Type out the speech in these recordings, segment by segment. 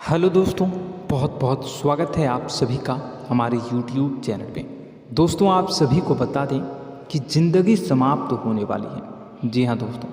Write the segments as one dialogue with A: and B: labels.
A: Hello दोस्तों, बहुत बहुत स्वागत है आप सभी का हमारे YouTube चैनल पे। दोस्तों, आप सभी को बता दें कि ज़िंदगी समाप्त तो होने वाली है। जी हाँ दोस्तों,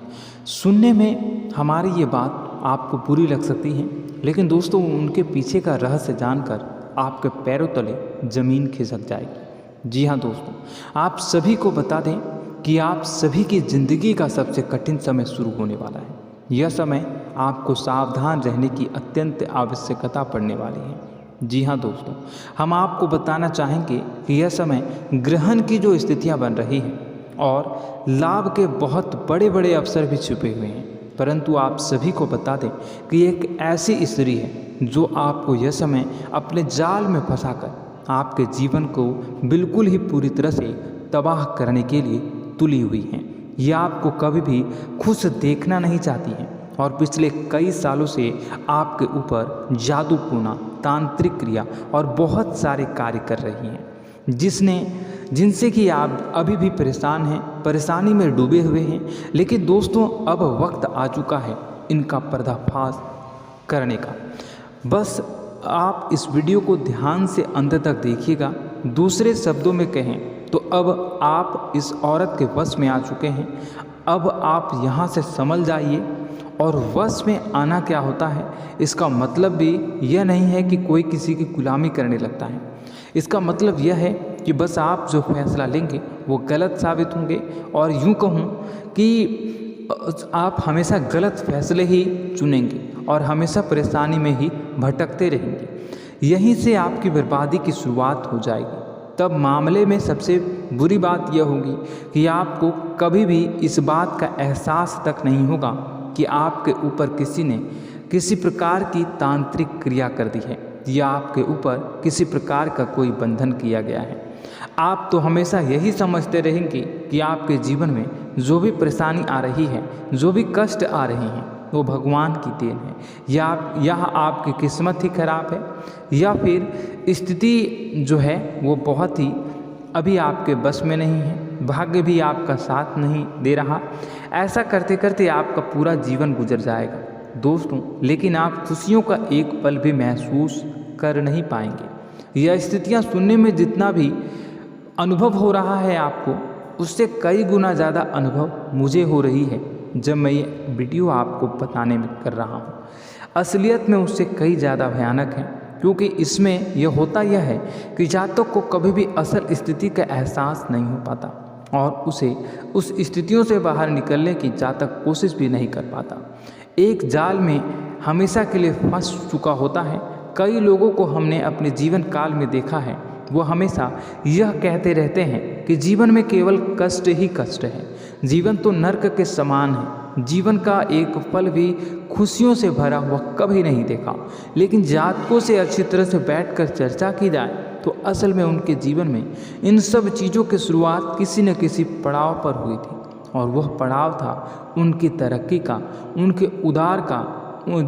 A: सुनने में हमारी ये बात आपको बुरी लग सकती है, लेकिन दोस्तों उनके पीछे का रहस्य जानकर आपके पैरों तले ज़मीन खिसक जाएगी। जी हाँ दोस्तों, आप सभी को बता दें कि आप सभी की ज़िंदगी का सबसे कठिन समय शुरू होने वाला है। यह समय आपको सावधान रहने की अत्यंत आवश्यकता पड़ने वाली है। जी हाँ दोस्तों, हम आपको बताना चाहेंगे कि यह समय ग्रहण की जो स्थितियाँ बन रही हैं और लाभ के बहुत बड़े बड़े अवसर भी छुपे हुए हैं, परंतु आप सभी को बता दें कि एक ऐसी स्त्री है जो आपको यह समय अपने जाल में फंसाकर आपके जीवन को बिल्कुल ही पूरी तरह से तबाह करने के लिए तुली हुई है। यह आपको कभी भी खुश देखना नहीं चाहती हैं और पिछले कई सालों से आपके ऊपर जादू टोना, तांत्रिक क्रिया और बहुत सारे कार्य कर रही हैं, जिनसे कि आप अभी भी परेशान हैं, परेशानी में डूबे हुए हैं। लेकिन दोस्तों, अब वक्त आ चुका है इनका पर्दाफाश करने का। बस आप इस वीडियो को ध्यान से अंत तक देखिएगा। दूसरे शब्दों में कहें तो अब आप इस औरत के वश में आ चुके हैं। अब आप यहाँ से संभल जाइए। और वश में आना क्या होता है, इसका मतलब भी यह नहीं है कि कोई किसी की गुलामी करने लगता है। इसका मतलब यह है कि बस आप जो फैसला लेंगे वो गलत साबित होंगे, और यूँ कहूँ कि आप हमेशा गलत फैसले ही चुनेंगे और हमेशा परेशानी में ही भटकते रहेंगे। यहीं से आपकी बर्बादी की शुरुआत हो जाएगी। तब मामले में सबसे बुरी बात यह होगी कि आपको कभी भी इस बात का एहसास तक नहीं होगा कि आपके ऊपर किसी ने किसी प्रकार की तांत्रिक क्रिया कर दी है या आपके ऊपर किसी प्रकार का कोई बंधन किया गया है। आप तो हमेशा यही समझते रहेंगे कि आपके जीवन में जो भी परेशानी आ रही है, जो भी कष्ट आ रहे हैं, वो भगवान की देन है, या आपकी किस्मत ही खराब है, या फिर स्थिति जो है वो बहुत ही अभी आपके बस में नहीं है, भाग्य भी आपका साथ नहीं दे रहा। ऐसा करते करते आपका पूरा जीवन गुजर जाएगा दोस्तों, लेकिन आप खुशियों का एक पल भी महसूस कर नहीं पाएंगे। यह स्थितियाँ सुनने में जितना भी अनुभव हो रहा है आपको, उससे कई गुना ज़्यादा अनुभव मुझे हो रही है जब मैं ये वीडियो आपको बताने में कर रहा हूँ। असलियत में उससे कई ज़्यादा भयानक है, क्योंकि इसमें यह होता यह है कि जातक को कभी भी असल स्थिति का एहसास नहीं हो पाता और उसे उस स्थितियों से बाहर निकलने की जातक कोशिश भी नहीं कर पाता। एक जाल में हमेशा के लिए फंस चुका होता है। कई लोगों को हमने अपने जीवन काल में देखा है, वो हमेशा यह कहते रहते हैं कि जीवन में केवल कष्ट ही कष्ट है, जीवन तो नर्क के समान है, जीवन का एक पल भी खुशियों से भरा हुआ कभी नहीं देखा। लेकिन जातकों से अच्छी तरह से बैठकर चर्चा की जाए तो असल में उनके जीवन में इन सब चीज़ों की शुरुआत किसी न किसी पड़ाव पर हुई थी, और वह पड़ाव था उनकी तरक्की का, उनके उदार का।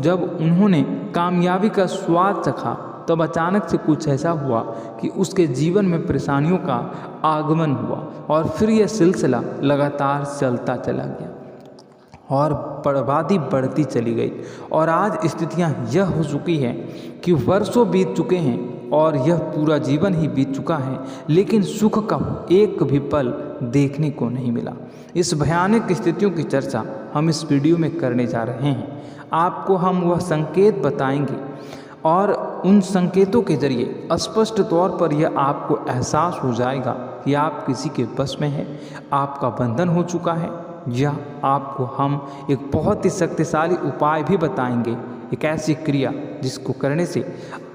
A: जब उन्होंने कामयाबी का स्वाद चखा, तब अचानक से कुछ ऐसा हुआ कि उसके जीवन में परेशानियों का आगमन हुआ, और फिर यह सिलसिला लगातार चलता चला गया और बर्बादी बढ़ती चली गई। और आज स्थितियां यह हो चुकी है कि वर्षों बीत चुके हैं और यह पूरा जीवन ही बीत चुका है, लेकिन सुख का एक भी पल देखने को नहीं मिला। इस भयानक स्थितियों की चर्चा हम इस वीडियो में करने जा रहे हैं। आपको हम वह संकेत बताएंगे और उन संकेतों के जरिए स्पष्ट तौर पर यह आपको एहसास हो जाएगा कि आप किसी के बस में हैं, आपका बंधन हो चुका है, या आपको हम एक बहुत ही शक्तिशाली उपाय भी बताएंगे, एक ऐसी क्रिया जिसको करने से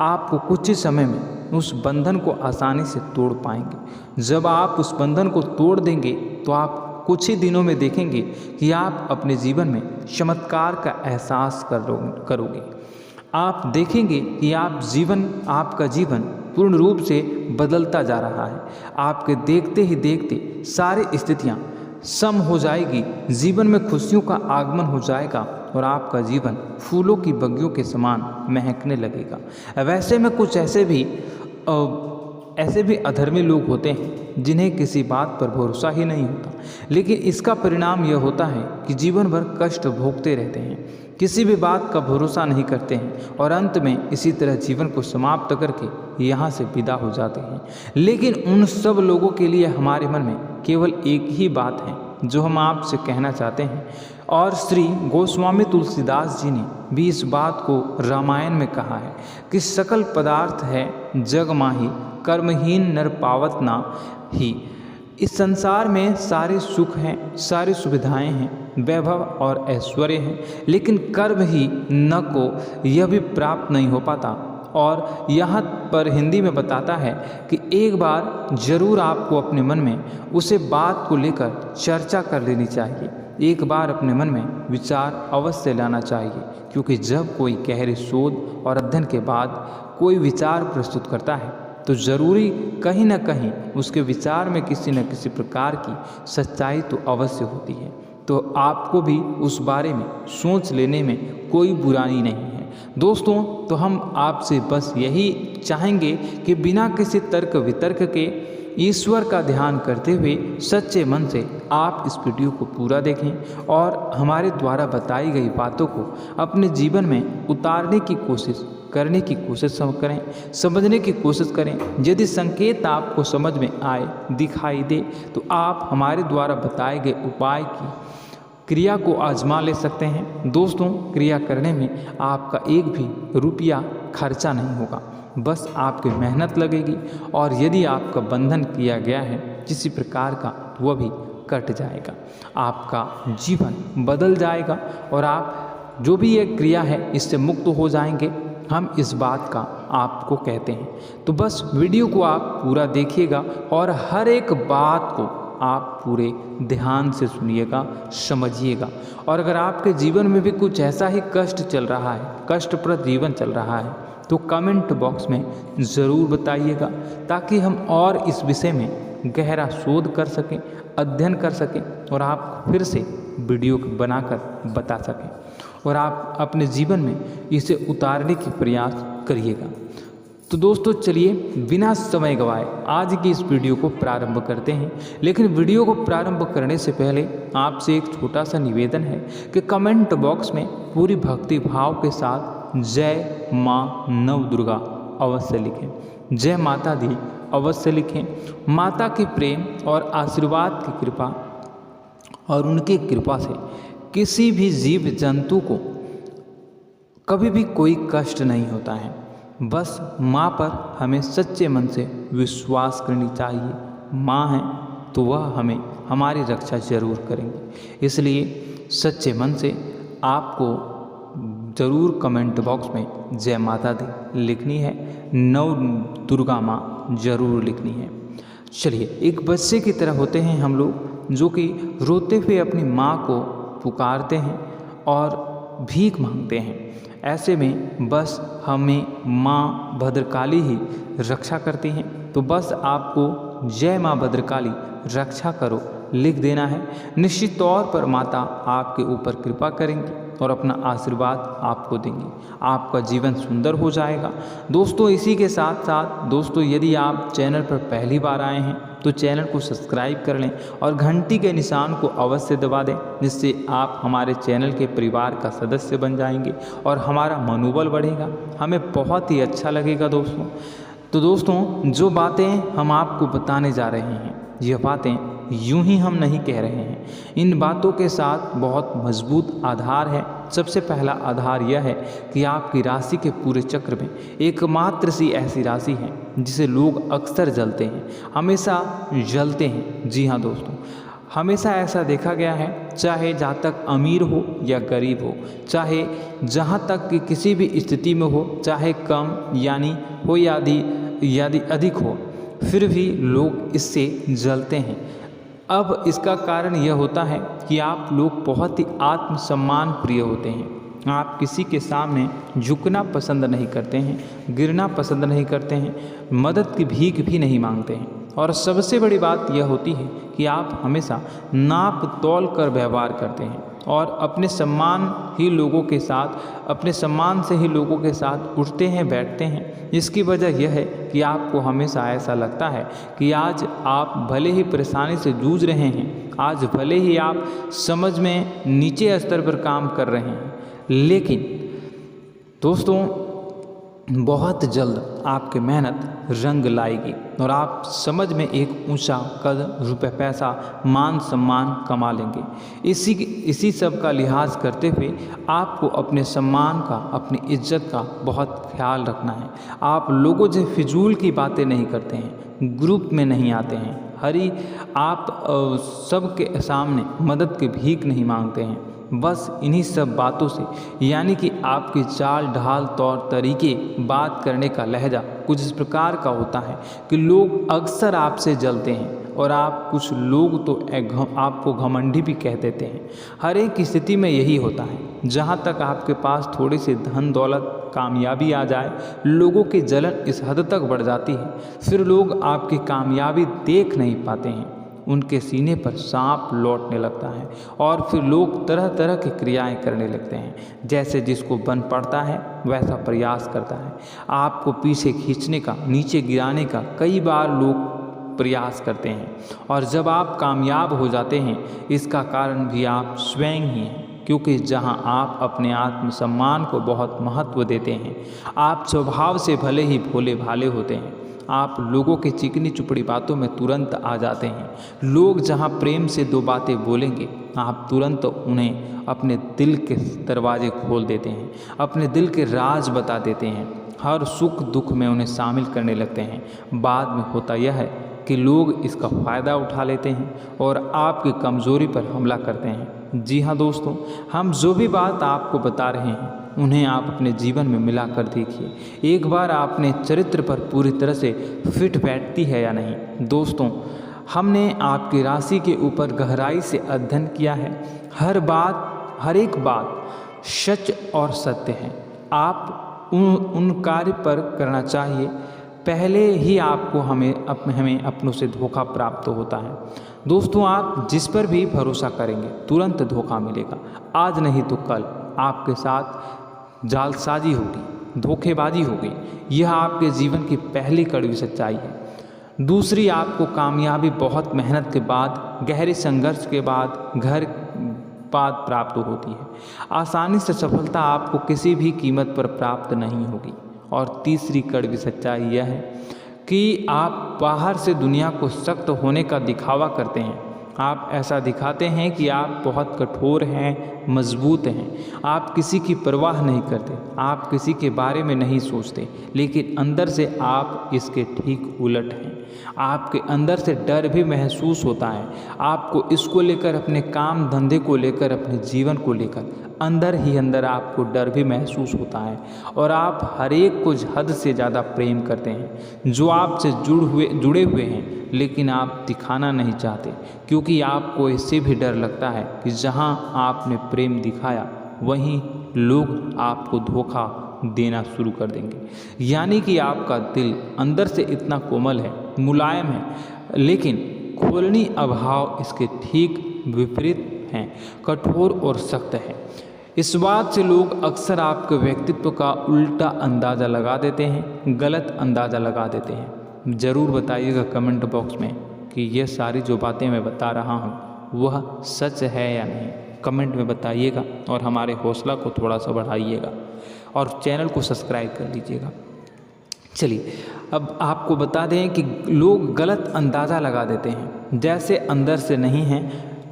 A: आपको कुछ ही समय में उस बंधन को आसानी से तोड़ पाएंगे। जब आप उस बंधन को तोड़ देंगे तो आप कुछ ही दिनों में देखेंगे कि आप अपने जीवन में चमत्कार का एहसास करोगे। आप देखेंगे कि आपका जीवन पूर्ण रूप से बदलता जा रहा है। आपके देखते ही देखते सारी स्थितियाँ सम हो जाएगी, जीवन में खुशियों का आगमन हो जाएगा और आपका जीवन फूलों की बगियों के समान महकने लगेगा। वैसे में कुछ ऐसे भी अधर्मी लोग होते हैं जिन्हें किसी बात पर भरोसा ही नहीं होता, लेकिन इसका परिणाम यह होता है कि जीवन भर कष्ट भोगते रहते हैं। किसी भी बात का भरोसा नहीं करते हैं और अंत में इसी तरह जीवन को समाप्त करके यहाँ से विदा हो जाते हैं। लेकिन उन सब लोगों के लिए हमारे मन में केवल एक ही बात है जो हम आपसे कहना चाहते हैं, और श्री गोस्वामी तुलसीदास जी ने भी इस बात को रामायण में कहा है कि सकल पदार्थ है जग माही, कर्महीन नर पावत ना ही। इस संसार में सारे सुख हैं, सारी सुविधाएं हैं, वैभव और ऐश्वर्य हैं, लेकिन कर्म ही न को यह भी प्राप्त नहीं हो पाता। और यहाँ पर हिंदी में बताता है कि एक बार जरूर आपको अपने मन में उसे बात को लेकर चर्चा कर लेनी चाहिए, एक बार अपने मन में विचार अवश्य लाना चाहिए, क्योंकि जब कोई गहरे शोध और अध्ययन के बाद कोई विचार प्रस्तुत करता है तो ज़रूरी कहीं ना कहीं उसके विचार में किसी न किसी प्रकार की सच्चाई तो अवश्य होती है। तो आपको भी उस बारे में सोच लेने में कोई बुराई नहीं है दोस्तों। तो हम आपसे बस यही चाहेंगे कि बिना किसी तर्क वितर्क के ईश्वर का ध्यान करते हुए सच्चे मन से आप इस वीडियो को पूरा देखें और हमारे द्वारा बताई गई बातों को अपने जीवन में उतारने की कोशिश करने की कोशिश करें, समझने की कोशिश करें। यदि संकेत आपको समझ में आए, दिखाई दे, तो आप हमारे द्वारा बताए गए उपाय की क्रिया को आजमा ले सकते हैं। दोस्तों, क्रिया करने में आपका एक भी रुपया खर्चा नहीं होगा, बस आपकी मेहनत लगेगी, और यदि आपका बंधन किया गया है किसी प्रकार का वह भी कट जाएगा, आपका जीवन बदल जाएगा और आप जो भी ये क्रिया है इससे मुक्त हो जाएंगे। हम इस बात का आपको कहते हैं। तो बस वीडियो को आप पूरा देखिएगा और हर एक बात को आप पूरे ध्यान से सुनिएगा, समझिएगा। और अगर आपके जीवन में भी कुछ ऐसा ही कष्ट चल रहा है, कष्टप्रद जीवन चल रहा है, तो कमेंट बॉक्स में ज़रूर बताइएगा, ताकि हम और इस विषय में गहरा शोध कर सकें, अध्ययन कर सकें और आप फिर से वीडियो बनाकर बता सकें और आप अपने जीवन में इसे उतारने की प्रयास करिएगा। तो दोस्तों, चलिए बिना समय गवाए आज की इस वीडियो को प्रारंभ करते हैं। लेकिन वीडियो को प्रारंभ करने से पहले आपसे एक छोटा सा निवेदन है कि कमेंट बॉक्स में पूरी भक्ति भाव के साथ जय माँ नव दुर्गा अवश्य लिखें, जय माता दी अवश्य लिखें। माता के प्रेम और आशीर्वाद की कृपा और उनकी कृपा से किसी भी जीव जंतु को कभी भी कोई कष्ट नहीं होता है। बस माँ पर हमें सच्चे मन से विश्वास करनी चाहिए। माँ है तो वह हमें हमारी रक्षा जरूर करेंगे। इसलिए सच्चे मन से आपको ज़रूर कमेंट बॉक्स में जय माता दी लिखनी है, नव दुर्गा माँ जरूर लिखनी है। चलिए, एक बच्चे की तरह होते हैं हम लोग जो कि रोते हुए अपनी माँ को पुकारते हैं और भीख मांगते हैं। ऐसे में बस हमें माँ भद्रकाली ही रक्षा करती हैं। तो बस आपको जय माँ भद्रकाली रक्षा करो लिख देना है। निश्चित तौर पर माता आपके ऊपर कृपा करेंगी और अपना आशीर्वाद आपको देंगी, आपका जीवन सुंदर हो जाएगा। दोस्तों, इसी के साथ साथ दोस्तों, यदि आप चैनल पर पहली बार आए हैं तो चैनल को सब्सक्राइब कर लें और घंटी के निशान को अवश्य दबा दें, जिससे आप हमारे चैनल के परिवार का सदस्य बन जाएंगे और हमारा मनोबल बढ़ेगा, हमें बहुत ही अच्छा लगेगा दोस्तों। तो दोस्तों, जो बातें हम आपको बताने जा रहे हैं यह बातें यूं ही हम नहीं कह रहे हैं, इन बातों के साथ बहुत मजबूत आधार है। सबसे पहला आधार यह है कि आपकी राशि के पूरे चक्र में एकमात्र सी ऐसी राशि है जिसे लोग अक्सर जलते हैं, हमेशा जलते हैं। जी हाँ दोस्तों, हमेशा ऐसा देखा गया है, चाहे जहाँ तक अमीर हो या गरीब हो, चाहे जहाँ तक कि किसी भी स्थिति में हो, चाहे कम यानी हो या अधिक हो, फिर भी लोग इससे जलते हैं। अब इसका कारण यह होता है कि आप लोग बहुत ही आत्मसम्मान प्रिय होते हैं। आप किसी के सामने झुकना पसंद नहीं करते हैं, गिरना पसंद नहीं करते हैं, मदद की भीख भी नहीं मांगते हैं। और सबसे बड़ी बात यह होती है कि आप हमेशा नाप तोल कर व्यवहार करते हैं और अपने सम्मान से ही लोगों के साथ उठते हैं, बैठते हैं। इसकी वजह यह है कि आपको हमेशा ऐसा लगता है कि आज आप भले ही परेशानी से जूझ रहे हैं, आज भले ही आप समझ में नीचे स्तर पर काम कर रहे हैं, लेकिन दोस्तों बहुत जल्द आपकी मेहनत रंग लाएगी और आप समझ में एक ऊंचा कद, रुपए, पैसा, मान सम्मान कमा लेंगे। इसी सब का लिहाज करते हुए आपको अपने सम्मान का, अपनी इज्जत का बहुत ख्याल रखना है। आप लोगों से फिजूल की बातें नहीं करते हैं, ग्रुप में नहीं आते हैं, आप सबके सामने मदद की भीख नहीं मांगते हैं। बस इन्हीं सब बातों से, यानी कि आपकी चाल ढाल, तौर तरीके, बात करने का लहजा कुछ इस प्रकार का होता है कि लोग अक्सर आपसे जलते हैं और कुछ लोग तो आपको घमंडी भी कह देते हैं। हर एक स्थिति में यही होता है। जहाँ तक आपके पास थोड़ी सी धन दौलत, कामयाबी आ जाए, लोगों की जलन इस हद तक बढ़ जाती है, फिर लोग आपकी कामयाबी देख नहीं पाते हैं। उनके सीने पर सांप लौटने लगता है और फिर लोग तरह तरह की क्रियाएं करने लगते हैं। जैसे जिसको बन पड़ता है वैसा प्रयास करता है। आपको पीछे खींचने का, नीचे गिराने का कई बार लोग प्रयास करते हैं और जब आप कामयाब हो जाते हैं, इसका कारण भी आप स्वयं ही हैं। क्योंकि जहां आप अपने आत्मसम्मान को बहुत महत्व देते हैं, आप स्वभाव से भले ही भोले भाले होते हैं, आप लोगों के चिकनी चुपड़ी बातों में तुरंत आ जाते हैं। लोग जहां प्रेम से दो बातें बोलेंगे, आप तुरंत उन्हें अपने दिल के दरवाजे खोल देते हैं, अपने दिल के राज बता देते हैं, हर सुख दुख में उन्हें शामिल करने लगते हैं। बाद में होता यह है कि लोग इसका फ़ायदा उठा लेते हैं और आपकी कमज़ोरी पर हमला करते हैं। जी हाँ दोस्तों, हम जो भी बात आपको बता रहे हैं उन्हें आप अपने जीवन में मिला कर देखिए। एक बार आपने चरित्र पर पूरी तरह से फिट बैठती है या नहीं। दोस्तों, हमने आपकी राशि के ऊपर गहराई से अध्ययन किया है। हर एक बात सच और सत्य है। आप उन कार्य पर करना चाहिए, पहले ही आपको हमें अपनों से धोखा प्राप्त होता है। दोस्तों, आप जिस पर भी भरोसा करेंगे तुरंत धोखा मिलेगा। आज नहीं तो कल आपके साथ जालसाजी होगी, धोखेबाजी होगी। यह आपके जीवन की पहली कड़वी सच्चाई है। दूसरी, आपको कामयाबी बहुत मेहनत के बाद, गहरे संघर्ष के बाद प्राप्त होती है। आसानी से सफलता आपको किसी भी कीमत पर प्राप्त नहीं होगी। और तीसरी कड़वी सच्चाई यह है कि आप बाहर से दुनिया को सख्त होने का दिखावा करते हैं। आप ऐसा दिखाते हैं कि आप बहुत कठोर हैं, मजबूत हैं। आप किसी की परवाह नहीं करते, आप किसी के बारे में नहीं सोचते, लेकिन अंदर से आप इसके ठीक उलट हैं। आपके अंदर से डर भी महसूस होता है। आपको इसको लेकर, अपने काम धंधे को लेकर, अपने जीवन को लेकर अंदर ही अंदर आपको डर भी महसूस होता है। और आप हर एक को हद से ज़्यादा प्रेम करते हैं, जो आपसे जुड़े हुए हैं, लेकिन आप दिखाना नहीं चाहते, क्योंकि आपको इससे भी डर लगता है कि जहां आपने प्रेम दिखाया वहीं लोग आपको धोखा देना शुरू कर देंगे। यानी कि आपका दिल अंदर से इतना कोमल है, मुलायम है, लेकिन खोलनी अभाव इसके ठीक विपरीत हैं, कठोर और सख्त है। इस बात से लोग अक्सर आपके व्यक्तित्व का उल्टा अंदाज़ा लगा देते हैं, गलत अंदाज़ा लगा देते हैं। ज़रूर बताइएगा कमेंट बॉक्स में कि ये सारी जो बातें मैं बता रहा हूँ वह सच है या नहीं। कमेंट में बताइएगा और हमारे हौसला को थोड़ा सा बढ़ाइएगा और चैनल को सब्सक्राइब कर लीजिएगा। चलिए, अब आपको बता दें कि लोग गलत अंदाज़ा लगा देते हैं। जैसे अंदर से नहीं हैं,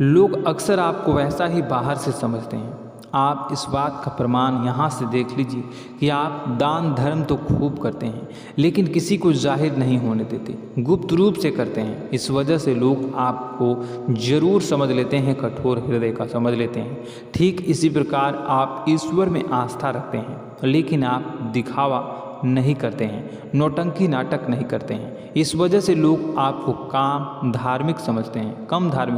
A: लोग अक्सर आपको वैसा ही बाहर से समझते हैं। आप इस बात का प्रमाण यहाँ से देख लीजिए कि आप दान धर्म तो खूब करते हैं, लेकिन किसी को जाहिर नहीं होने देते, गुप्त रूप से करते हैं। इस वजह से लोग आपको ज़रूर समझ लेते हैं, कठोर हृदय का समझ लेते हैं। ठीक इसी प्रकार आप ईश्वर में आस्था रखते हैं, लेकिन आप दिखावा नहीं करते हैं, नौटंकी नाटक नहीं करते हैं। इस वजह से लोग आपको कम धार्मिक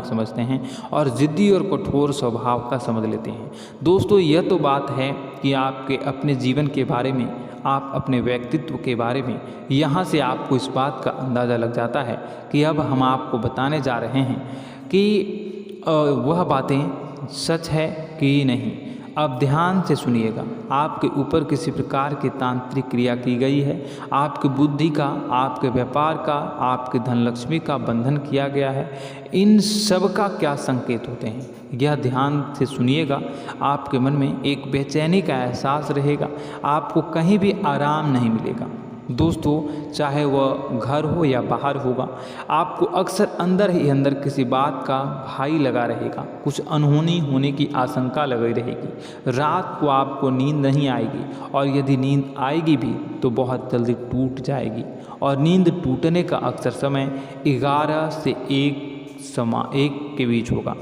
A: समझते हैं और ज़िद्दी और कठोर स्वभाव का समझ लेते हैं। दोस्तों, यह तो बात है कि आपके अपने जीवन के बारे में, आप अपने व्यक्तित्व के बारे में, यहाँ से आपको इस बात का अंदाज़ा लग जाता है कि अब हम आपको बताने जा रहे हैं कि वह बातें सच है कि नहीं। अब ध्यान से सुनिएगा। आपके ऊपर किसी प्रकार की तांत्रिक क्रिया की गई है, आपकी बुद्धि का, आपके व्यापार का, आपके धन लक्ष्मी का बंधन किया गया है। इन सब का क्या संकेत होते हैं, यह ध्यान से सुनिएगा। आपके मन में एक बेचैनी का एहसास रहेगा, आपको कहीं भी आराम नहीं मिलेगा। दोस्तों, चाहे वह घर हो या बाहर होगा, आपको अक्सर अंदर ही अंदर किसी बात का भाई लगा रहेगा, कुछ अनहोनी होने की आशंका लगी रहेगी। रात को आपको नींद नहीं आएगी, और यदि नींद आएगी भी तो बहुत जल्दी टूट जाएगी। और नींद टूटने का अक्सर समय 11 से 1 के बीच होगा।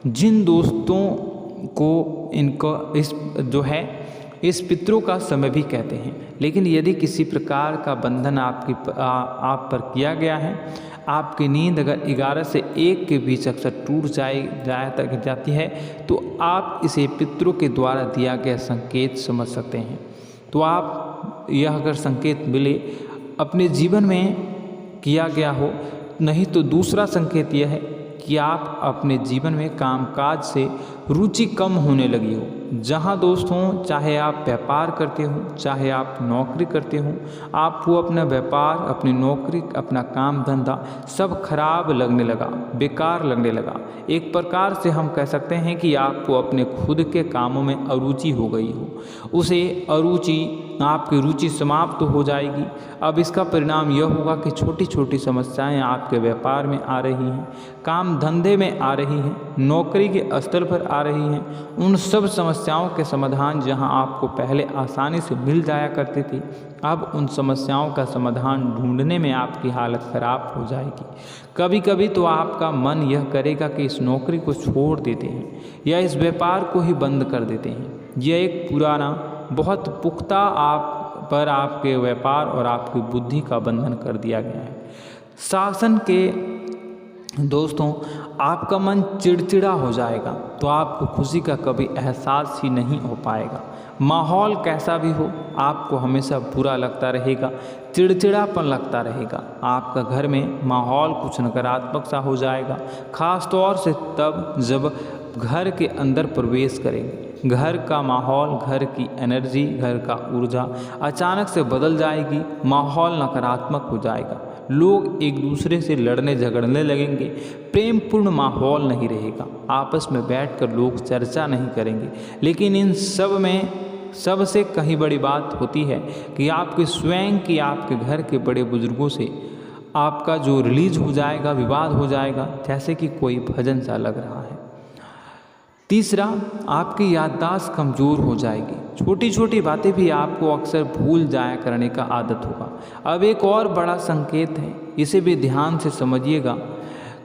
A: जिन दोस्तों को इस पितरों का समय भी कहते हैं। लेकिन यदि किसी प्रकार का बंधन आप पर किया गया है, आपकी नींद अगर 11 से 1 के बीच अक्सर टूट जाती है, तो आप इसे पितरों के द्वारा दिया गया संकेत समझ सकते हैं। तो आप यह अगर संकेत मिले अपने जीवन में किया गया हो, नहीं तो दूसरा संकेत यह है कि आप अपने जीवन में कामकाज से रुचि कम होने लगी हो। जहाँ दोस्तों, चाहे आप व्यापार करते हो, चाहे आप नौकरी करते हो, आपको अपना व्यापार, अपनी नौकरी, अपना काम धंधा सब खराब लगने लगा, बेकार लगने लगा। एक प्रकार से हम कह सकते हैं कि आपको अपने खुद के कामों में अरुचि हो गई हो। उसे अरुचि, आपकी रुचि समाप्त हो जाएगी। अब इसका परिणाम यह होगा कि छोटी छोटी समस्याएं आपके व्यापार में आ रही हैं, काम धंधे में आ रही हैं, नौकरी के स्तर पर आ रही हैं। उन सब समस्याओं के समाधान जहां आपको पहले आसानी से मिल जाया करते थे, अब उन समस्याओं का समाधान ढूंढने में आपकी हालत ख़राब हो जाएगी। कभी कभी तो आपका मन यह करेगा कि इस नौकरी को छोड़ देते हैं या इस व्यापार को ही बंद कर देते हैं। यह एक पुराना, बहुत पुख्ता आप पर आपके व्यापार और आपकी बुद्धि का बंधन कर दिया गया है। शासन के दोस्तों, आपका मन चिड़चिड़ा हो जाएगा, तो आपको खुशी का कभी एहसास ही नहीं हो पाएगा। माहौल कैसा भी हो, आपको हमेशा बुरा लगता रहेगा, चिड़चिड़ापन लगता रहेगा। आपका घर में माहौल कुछ नकारात्मक सा हो जाएगा, ख़ास तौर से तब जब घर के अंदर प्रवेश करेंगे। घर का माहौल, घर की एनर्जी, घर का ऊर्जा अचानक से बदल जाएगी, माहौल नकारात्मक हो जाएगा। लोग एक दूसरे से लड़ने झगड़ने लगेंगे, प्रेमपूर्ण माहौल नहीं रहेगा, आपस में बैठकर लोग चर्चा नहीं करेंगे। लेकिन इन सब में सबसे कहीं बड़ी बात होती है कि आपके स्वयं की, आपके घर के बड़े बुजुर्गों से आपका जो रिलीज हो जाएगा, विवाद हो जाएगा, जैसे कि कोई भजन सा लग रहा है। तीसरा, आपकी याददाश्त कमज़ोर हो जाएगी, छोटी छोटी बातें भी आपको अक्सर भूल जाया करने का आदत होगा। अब एक और बड़ा संकेत है, इसे भी ध्यान से समझिएगा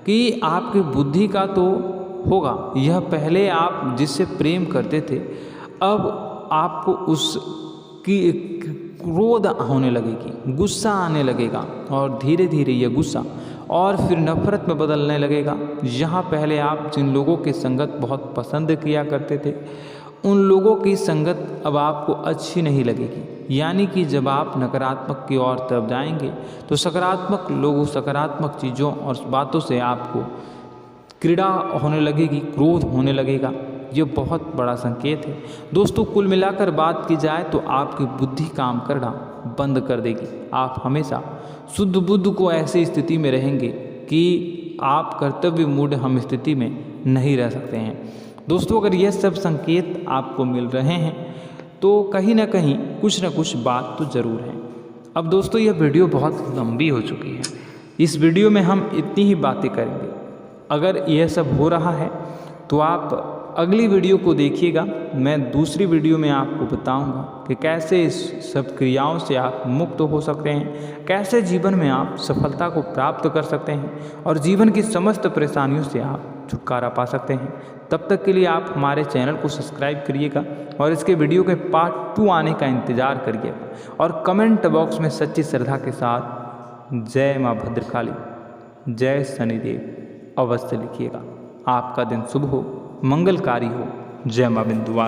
A: कि आपकी बुद्धि का तो होगा, यह पहले आप जिससे प्रेम करते थे, अब आपको उसकी क्रोध होने लगेगी, गुस्सा आने लगेगा, और धीरे धीरे यह गुस्सा और फिर नफरत में बदलने लगेगा। यहाँ पहले आप जिन लोगों की संगत बहुत पसंद किया करते थे, उन लोगों की संगत अब आपको अच्छी नहीं लगेगी। यानी कि जब आप नकारात्मक की ओर तरफ जाएंगे, तो सकारात्मक लोगों, सकारात्मक चीज़ों और बातों से आपको क्रीड़ा होने लगेगी, क्रोध होने लगेगा। ये बहुत बड़ा संकेत है दोस्तों। कुल मिलाकर बात की जाए तो आपकी बुद्धि काम करना बंद कर देगी। आप हमेशा शुद्ध बुद्ध को ऐसी स्थिति में रहेंगे कि आप कर्तव्य मूढ़ हम स्थिति में नहीं रह सकते हैं। दोस्तों, अगर ये सब संकेत आपको मिल रहे हैं तो कहीं ना कहीं कुछ ना कुछ बात तो ज़रूर है। अब दोस्तों, यह वीडियो बहुत लंबी हो चुकी है, इस वीडियो में हम इतनी ही बातें करेंगे। अगर यह सब हो रहा है तो आप अगली वीडियो को देखिएगा। मैं दूसरी वीडियो में आपको बताऊंगा कि कैसे इस सब क्रियाओं से आप मुक्त हो सकते हैं, कैसे जीवन में आप सफलता को प्राप्त कर सकते हैं और जीवन की समस्त परेशानियों से आप छुटकारा पा सकते हैं। तब तक के लिए आप हमारे चैनल को सब्सक्राइब करिएगा और इसके वीडियो के पार्ट 2 आने का इंतज़ार करिएगा। और कमेंट बॉक्स में सच्ची श्रद्धा के साथ जय माँ भद्रकाली, जय शनिदेव अवश्य लिखिएगा। आपका दिन शुभ हो, मंगलकारी हो। जय माँ बिंदुवासिनी।